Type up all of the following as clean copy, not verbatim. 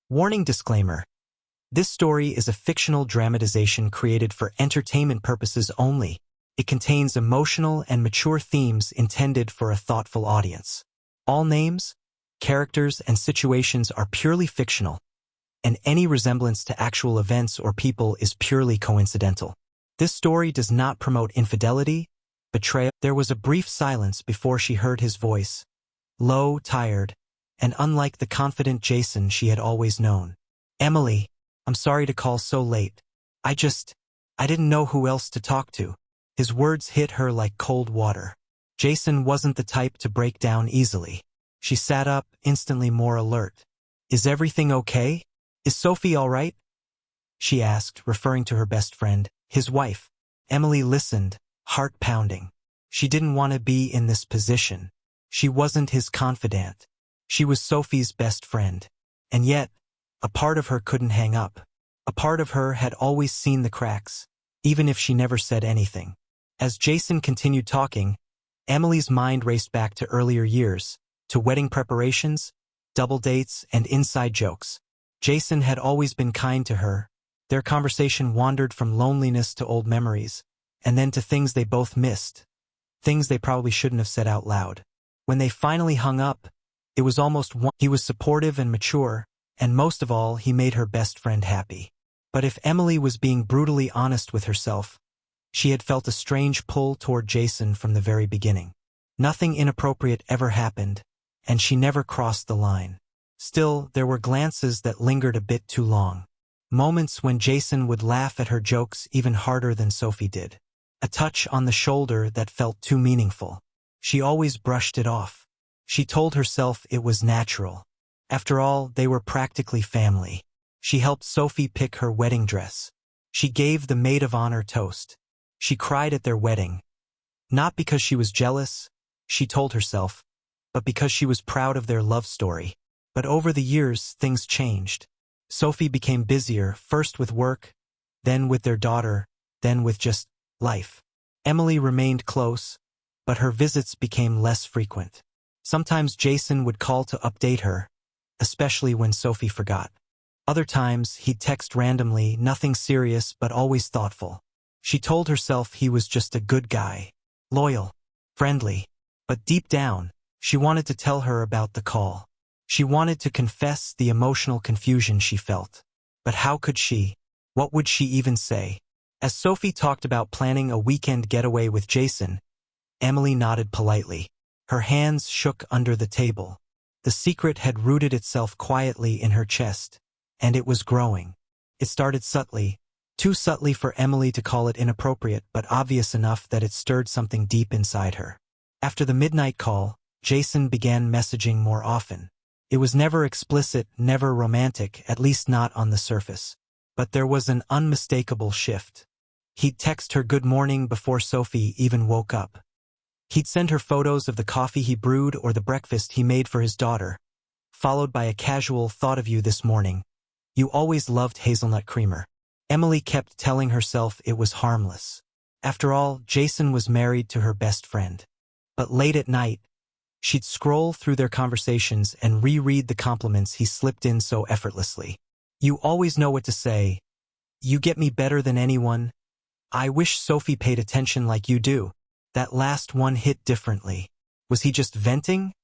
Warning disclaimer. This story is a fictional dramatization created for entertainment purposes only. It contains emotional and mature themes intended for a thoughtful audience. All names, characters, and situations are purely fictional, and any resemblance to actual events or people is purely coincidental. This story does not promote infidelity, betrayal. There was a brief silence before she heard his voice, low, tired, and unlike the confident Jason she had always known. "Emily, I'm sorry to call so late. I didn't know who else to talk to." His words hit her like cold water. Jason wasn't the type to break down easily. She sat up, instantly more alert. "Is everything okay? Is Sophie all right?" she asked, referring to her best friend, his wife. Emily listened, heart pounding. She didn't want to be in this position. She wasn't his confidant. She was Sophie's best friend. And yet, a part of her couldn't hang up. A part of her had always seen the cracks, even if she never said anything. As Jason continued talking, Emily's mind raced back to earlier years, to wedding preparations, double dates, and inside jokes. Jason had always been kind to her. Their conversation wandered from loneliness to old memories, and then to things they both missed, things they probably shouldn't have said out loud. When they finally hung up, it was almost one. He was supportive and mature, and most of all, he made her best friend happy. But if Emily was being brutally honest with herself, she had felt a strange pull toward Jason from the very beginning. Nothing inappropriate ever happened, and she never crossed the line. Still, there were glances that lingered a bit too long. Moments when Jason would laugh at her jokes even harder than Sophie did. A touch on the shoulder that felt too meaningful. She always brushed it off. She told herself it was natural. After all, they were practically family. She helped Sophie pick her wedding dress. She gave the maid of honor toast. She cried at their wedding. Not because she was jealous, she told herself, but because she was proud of their love story. But over the years, things changed. Sophie became busier, first with work, then with their daughter, then with just life. Emily remained close, but her visits became less frequent. Sometimes Jason would call to update her, especially when Sophie forgot. Other times, he'd text randomly, nothing serious but always thoughtful. She told herself he was just a good guy, loyal, friendly. But deep down, she wanted to tell her about the call. She wanted to confess the emotional confusion she felt. But how could she? What would she even say? As Sophie talked about planning a weekend getaway with Jason, Emily nodded politely. Her hands shook under the table. The secret had rooted itself quietly in her chest, and it was growing. It started subtly, too subtly for Emily to call it inappropriate, but obvious enough that it stirred something deep inside her. After the midnight call, Jason began messaging more often. It was never explicit, never romantic, at least not on the surface. But there was an unmistakable shift. He'd text her good morning before Sophie even woke up. He'd send her photos of the coffee he brewed or the breakfast he made for his daughter, followed by a casual "thought of you this morning. You always loved hazelnut creamer." Emily kept telling herself it was harmless. After all, Jason was married to her best friend. But late at night, she'd scroll through their conversations and reread the compliments he slipped in so effortlessly. "You always know what to say. You get me better than anyone. I wish Sophie paid attention like you do." That last one hit differently. Was he just venting?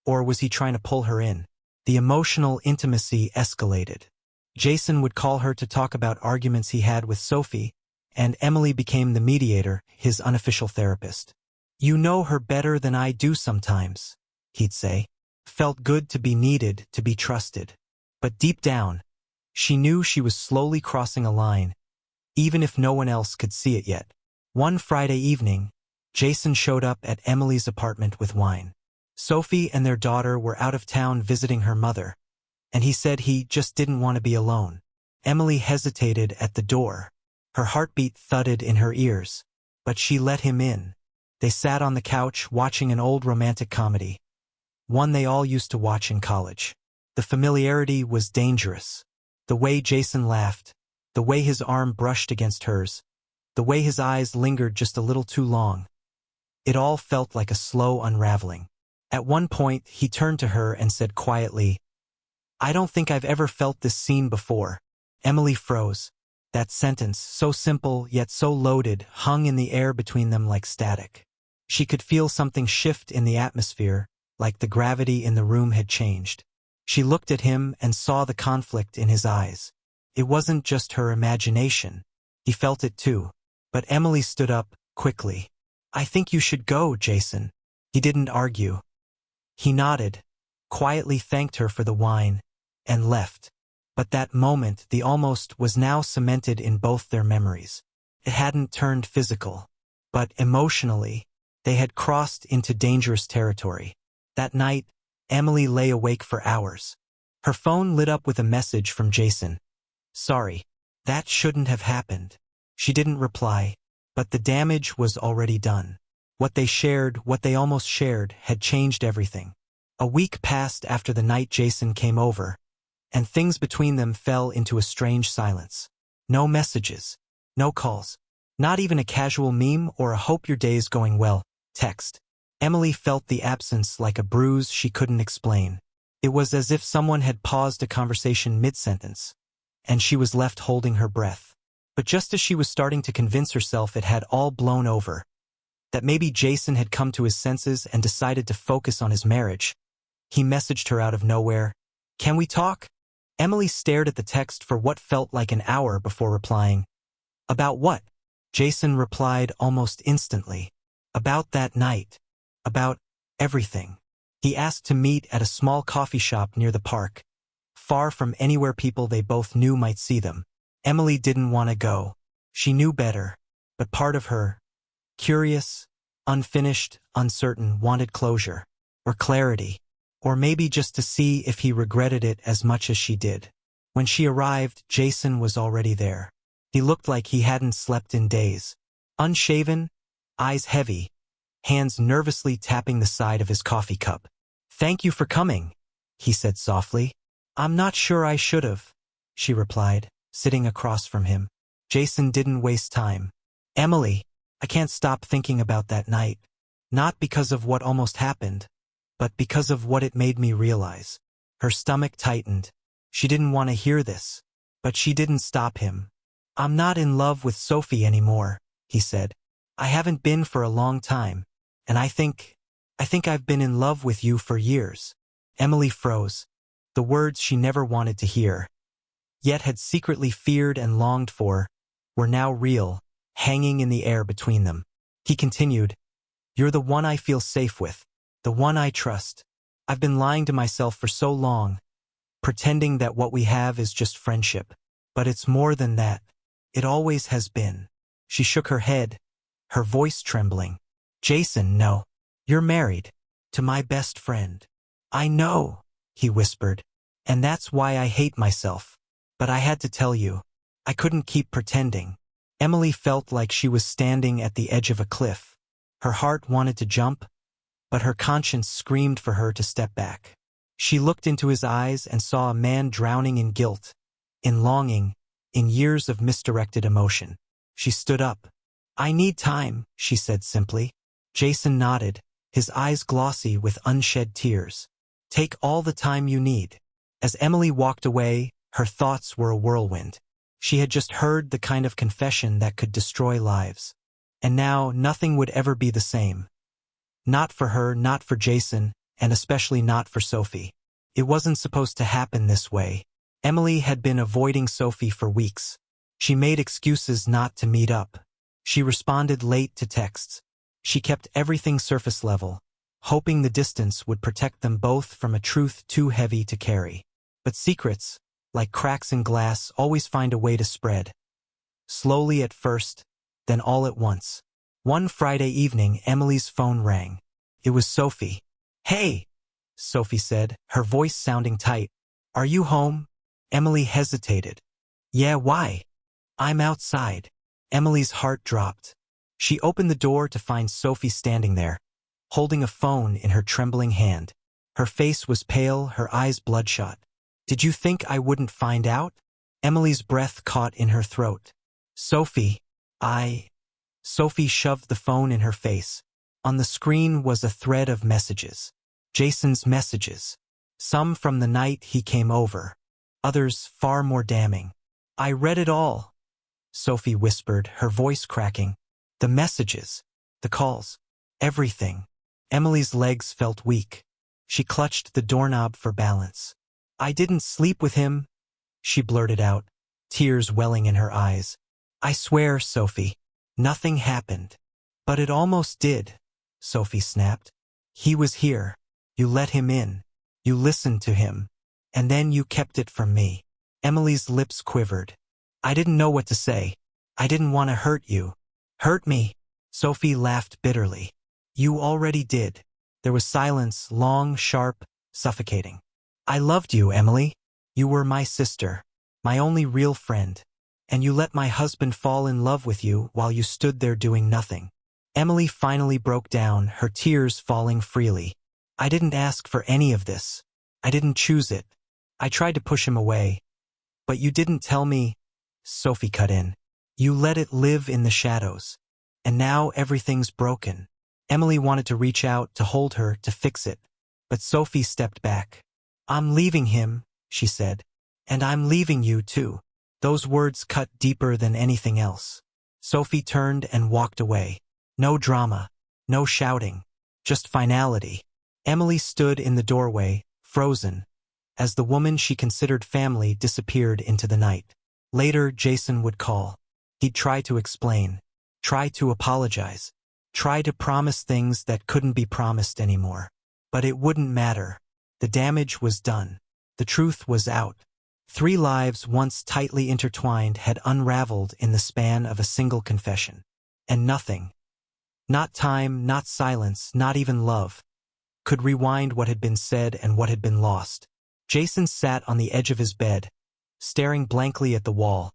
Or was he trying to pull her in? The emotional intimacy escalated. Jason would call her to talk about arguments he had with Sophie, and Emily became the mediator, his unofficial therapist. "You know her better than I do sometimes," he'd say. Felt good to be needed, to be trusted. But deep down, she knew she was slowly crossing a line, even if no one else could see it yet. One Friday evening, Jason showed up at Emily's apartment with wine. Sophie and their daughter were out of town visiting her mother, and he said he just didn't want to be alone. Emily hesitated at the door. Her heartbeat thudded in her ears, but she let him in. They sat on the couch watching an old romantic comedy, one they all used to watch in college. The familiarity was dangerous. The way Jason laughed, the way his arm brushed against hers, the way his eyes lingered just a little too long. It all felt like a slow unraveling. At one point, he turned to her and said quietly, I don't think I've ever felt this scene before. Emily froze. That sentence, so simple yet so loaded, hung in the air between them like static. She could feel something shift in the atmosphere, like the gravity in the room had changed. She looked at him and saw the conflict in his eyes. It wasn't just her imagination. He felt it too. But Emily stood up, quickly. I think you should go, Jason. He didn't argue. He nodded, quietly thanked her for the wine, and left. But that moment, the almost, was now cemented in both their memories. It hadn't turned physical. But emotionally, they had crossed into dangerous territory. That night, Emily lay awake for hours. Her phone lit up with a message from Jason. Sorry. That shouldn't have happened. She didn't reply, but the damage was already done. What they shared, what they almost shared, had changed everything. A week passed after the night Jason came over, and things between them fell into a strange silence. No messages, no calls, not even a casual meme or a hope your day's going well text. Emily felt the absence like a bruise she couldn't explain. It was as if someone had paused a conversation mid-sentence, and she was left holding her breath. But just as she was starting to convince herself it had all blown over, that maybe Jason had come to his senses and decided to focus on his marriage, he messaged her out of nowhere. Can we talk? Emily stared at the text for what felt like an hour before replying. About what? Jason replied almost instantly. About that night. About everything. He asked to meet at a small coffee shop near the park, far from anywhere people they both knew might see them. Emily didn't want to go. She knew better, but part of her, curious, unfinished, uncertain, wanted closure, or clarity, or maybe just to see if he regretted it as much as she did. When she arrived, Jason was already there. He looked like he hadn't slept in days. Unshaven, eyes heavy, hands nervously tapping the side of his coffee cup. Thank you for coming, he said softly. I'm not sure I should have, she replied, sitting across from him. Jason didn't waste time. Emily, I can't stop thinking about that night. Not because of what almost happened, but because of what it made me realize. Her stomach tightened. She didn't want to hear this, but she didn't stop him. I'm not in love with Sophie anymore, he said. I haven't been for a long time, and I think I've been in love with you for years. Emily froze. The words she never wanted to hear, yet had secretly feared and longed for, were now real, hanging in the air between them. He continued, You're the one I feel safe with, the one I trust. I've been lying to myself for so long, pretending that what we have is just friendship. But it's more than that. It always has been. She shook her head, her voice trembling. Jason, no. You're married. To my best friend. I know, he whispered. And that's why I hate myself. But I had to tell you. I couldn't keep pretending. Emily felt like she was standing at the edge of a cliff. Her heart wanted to jump, but her conscience screamed for her to step back. She looked into his eyes and saw a man drowning in guilt, in longing, in years of misdirected emotion. She stood up. I need time, she said simply. Jason nodded, his eyes glossy with unshed tears. Take all the time you need. As Emily walked away, her thoughts were a whirlwind. She had just heard the kind of confession that could destroy lives. And now nothing would ever be the same. Not for her, not for Jason, and especially not for Sophie. It wasn't supposed to happen this way. Emily had been avoiding Sophie for weeks. She made excuses not to meet up. She responded late to texts. She kept everything surface level, hoping the distance would protect them both from a truth too heavy to carry. But secrets, like cracks in glass, always find a way to spread. Slowly at first, then all at once. One Friday evening, Emily's phone rang. It was Sophie. Hey, Sophie said, her voice sounding tight. Are you home? Emily hesitated. Yeah, why? I'm outside. Emily's heart dropped. She opened the door to find Sophie standing there, holding a phone in her trembling hand. Her face was pale, her eyes bloodshot. Did you think I wouldn't find out? Emily's breath caught in her throat. Sophie, Sophie shoved the phone in her face. On the screen was a thread of messages. Jason's messages. Some from the night he came over. Others far more damning. I read it all, Sophie whispered, her voice cracking. The messages, the calls, everything. Emily's legs felt weak. She clutched the doorknob for balance. I didn't sleep with him, she blurted out, tears welling in her eyes. I swear, Sophie, nothing happened. But it almost did, Sophie snapped. He was here. You let him in. You listened to him. And then you kept it from me. Emily's lips quivered. I didn't know what to say. I didn't want to hurt you. Hurt me? Sophie laughed bitterly. You already did. There was silence, long, sharp, suffocating. I loved you, Emily. You were my sister, my only real friend. And you let my husband fall in love with you while you stood there doing nothing. Emily finally broke down, her tears falling freely. I didn't ask for any of this. I didn't choose it. I tried to push him away. But you didn't tell me, Sophie cut in. You let it live in the shadows. And now everything's broken. Emily wanted to reach out, to hold her, to fix it. But Sophie stepped back. I'm leaving him, she said. And I'm leaving you too. Those words cut deeper than anything else. Sophie turned and walked away. No drama, no shouting, just finality. Emily stood in the doorway, frozen, as the woman she considered family disappeared into the night. Later, Jason would call. He'd try to explain, try to apologize, try to promise things that couldn't be promised anymore. But it wouldn't matter. The damage was done. The truth was out. 3 lives once tightly intertwined had unraveled in the span of a single confession. And nothing, not time, not silence, not even love, could rewind what had been said and what had been lost. Jason sat on the edge of his bed, staring blankly at the wall,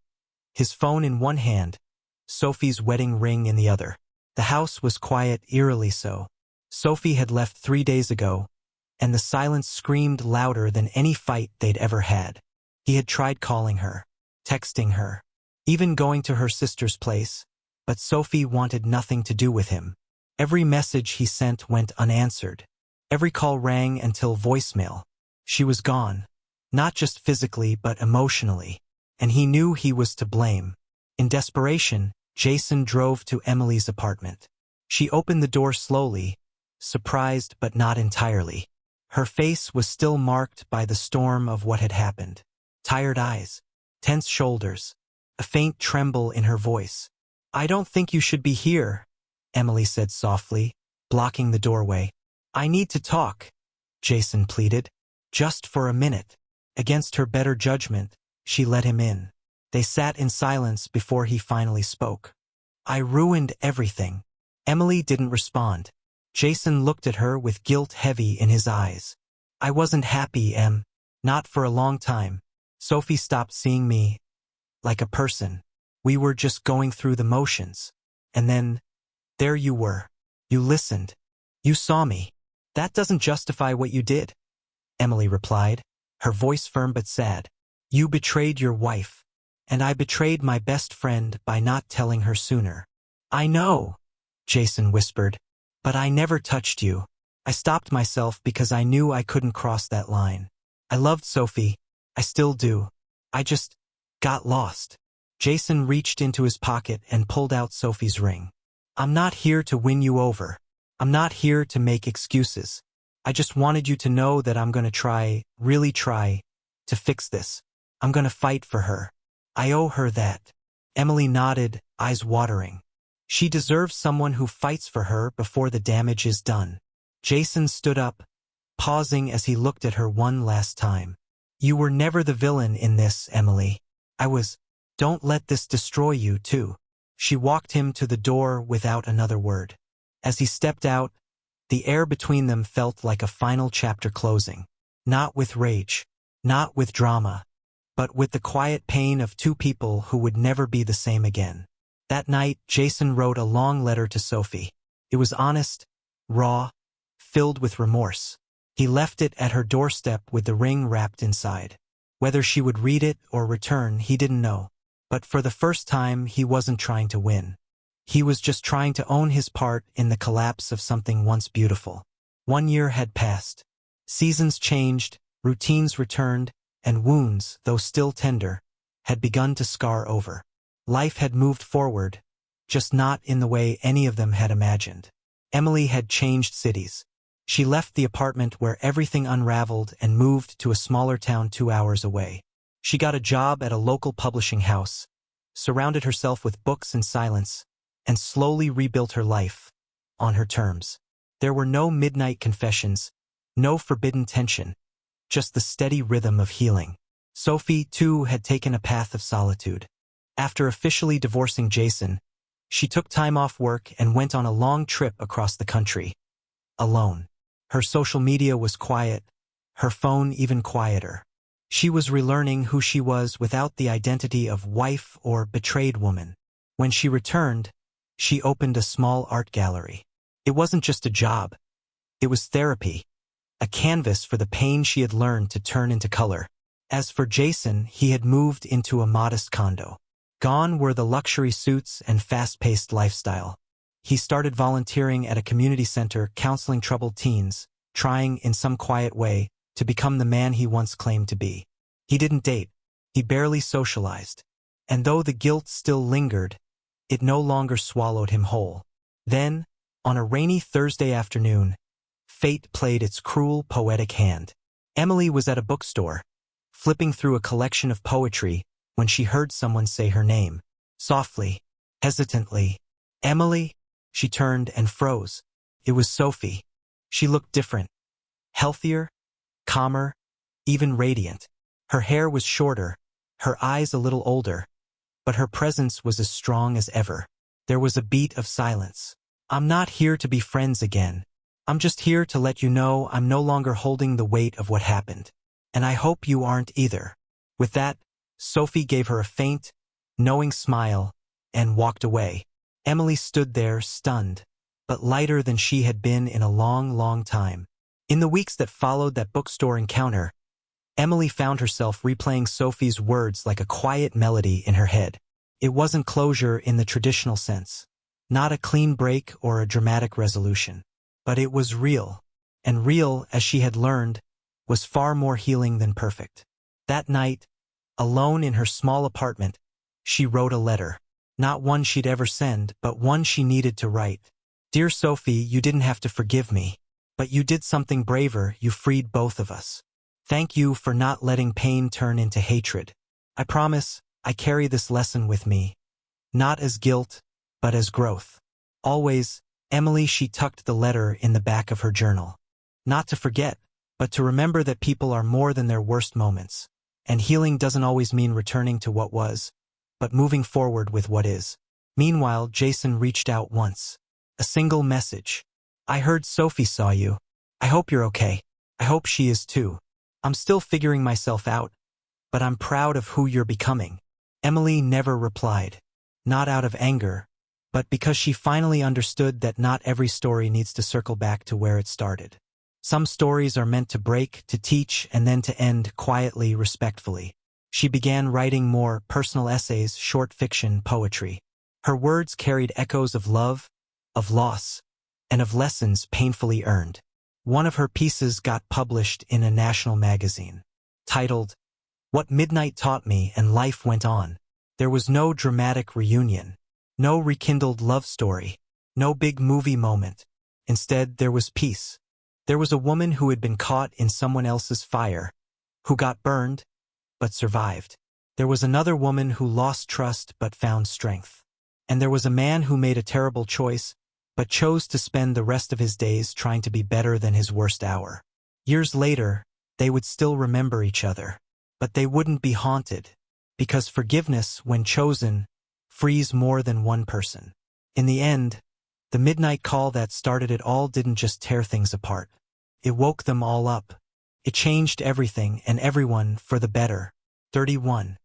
his phone in one hand, Sophie's wedding ring in the other. The house was quiet, eerily so. Sophie had left 3 days ago, and the silence screamed louder than any fight they'd ever had. He had tried calling her, texting her, even going to her sister's place, but Sophie wanted nothing to do with him. Every message he sent went unanswered. Every call rang until voicemail. She was gone, not just physically but emotionally, and he knew he was to blame. In desperation, Jason drove to Emily's apartment. She opened the door slowly, surprised but not entirely. Her face was still marked by the storm of what had happened. Tired eyes, tense shoulders, a faint tremble in her voice. I don't think you should be here, Emily said softly, blocking the doorway. I need to talk, Jason pleaded. Just for a minute. Against her better judgment, she let him in. They sat in silence before he finally spoke. I ruined everything. Emily didn't respond. Jason looked at her with guilt heavy in his eyes. I wasn't happy, Em. Not for a long time. Sophie stopped seeing me like a person. We were just going through the motions. And then, there you were. You listened. You saw me. That doesn't justify what you did, Emily replied, her voice firm but sad. You betrayed your wife, and I betrayed my best friend by not telling her sooner. I know, Jason whispered, but I never touched you. I stopped myself because I knew I couldn't cross that line. I loved Sophie. I still do. I just got lost. Jason reached into his pocket and pulled out Sophie's ring. I'm not here to win you over. I'm not here to make excuses. I just wanted you to know that I'm going to try, really try, to fix this. I'm going to fight for her. I owe her that. Emily nodded, eyes watering. She deserves someone who fights for her before the damage is done. Jason stood up, pausing as he looked at her one last time. You were never the villain in this, Emily. I was. Don't let this destroy you, too. She walked him to the door without another word. As he stepped out, the air between them felt like a final chapter closing. Not with rage, not with drama, but with the quiet pain of 2 people who would never be the same again. That night, Jason wrote a long letter to Sophie. It was honest, raw, filled with remorse. He left it at her doorstep with the ring wrapped inside. Whether she would read it or return, he didn't know. But for the first time, he wasn't trying to win. He was just trying to own his part in the collapse of something once beautiful. 1 year had passed. Seasons changed, Routines returned, and wounds, though still tender, had begun to scar over. Life had moved forward, just not in the way any of them had imagined. Emily had changed cities. She left the apartment where everything unraveled and moved to a smaller town 2 hours away. She got a job at a local publishing house, surrounded herself with books and silence, and slowly rebuilt her life, on her terms. There were no midnight confessions, no forbidden tension, just the steady rhythm of healing. Sophie, too, had taken a path of solitude. After officially divorcing Jason, she took time off work and went on a long trip across the country, alone. Her social media was quiet, her phone even quieter. She was relearning who she was without the identity of wife or betrayed woman. When she returned, she opened a small art gallery. It wasn't just a job. It was therapy, a canvas for the pain she had learned to turn into color. As for Jason, he had moved into a modest condo. Gone were the luxury suits and fast-paced lifestyle. He started volunteering at a community center counseling troubled teens, trying, in some quiet way, to become the man he once claimed to be. He didn't date. He barely socialized. And though the guilt still lingered, it no longer swallowed him whole. Then, on a rainy Thursday afternoon, fate played its cruel, poetic hand. Emily was at a bookstore, flipping through a collection of poetry, when she heard someone say her name. Softly, hesitantly. "Emily?" She turned and froze. It was Sophie. She looked different. Healthier, calmer, even radiant. Her hair was shorter, her eyes a little older, but her presence was as strong as ever. There was a beat of silence. "I'm not here to be friends again. I'm just here to let you know I'm no longer holding the weight of what happened. And I hope you aren't either." With that, Sophie gave her a faint, knowing smile, and walked away. Emily stood there, stunned, but lighter than she had been in a long, long time. In the weeks that followed that bookstore encounter, Emily found herself replaying Sophie's words like a quiet melody in her head. It wasn't closure in the traditional sense, not a clean break or a dramatic resolution, but it was real, and real, as she had learned, was far more healing than perfect. That night, alone in her small apartment, she wrote a letter. Not one she'd ever send, but one she needed to write. "Dear Sophie, you didn't have to forgive me, but you did something braver. You freed both of us. Thank you for not letting pain turn into hatred. I promise I carry this lesson with me, not as guilt, but as growth. Always, Emily." She tucked the letter in the back of her journal. Not to forget, but to remember that people are more than their worst moments, and healing doesn't always mean returning to what was, but moving forward with what is. Meanwhile, Jason reached out once. A single message. "I heard Sophie saw you. I hope you're okay. I hope she is too. I'm still figuring myself out, but I'm proud of who you're becoming." Emily never replied. Not out of anger, but because she finally understood that not every story needs to circle back to where it started. Some stories are meant to break, to teach, and then to end quietly, respectfully. She began writing more personal essays, short fiction, poetry. Her words carried echoes of love, of loss, and of lessons painfully earned. One of her pieces got published in a national magazine, titled, "What Midnight Taught Me and Life Went On." There was no dramatic reunion, no rekindled love story, no big movie moment. Instead, there was peace. There was a woman who had been caught in someone else's fire, who got burned, but survived. There was another woman who lost trust but found strength. And there was a man who made a terrible choice, but chose to spend the rest of his days trying to be better than his worst hour. Years later, they would still remember each other, but they wouldn't be haunted, because forgiveness, when chosen, frees more than one person. In the end, the midnight call that started it all didn't just tear things apart. It woke them all up. It changed everything and everyone for the better. 31.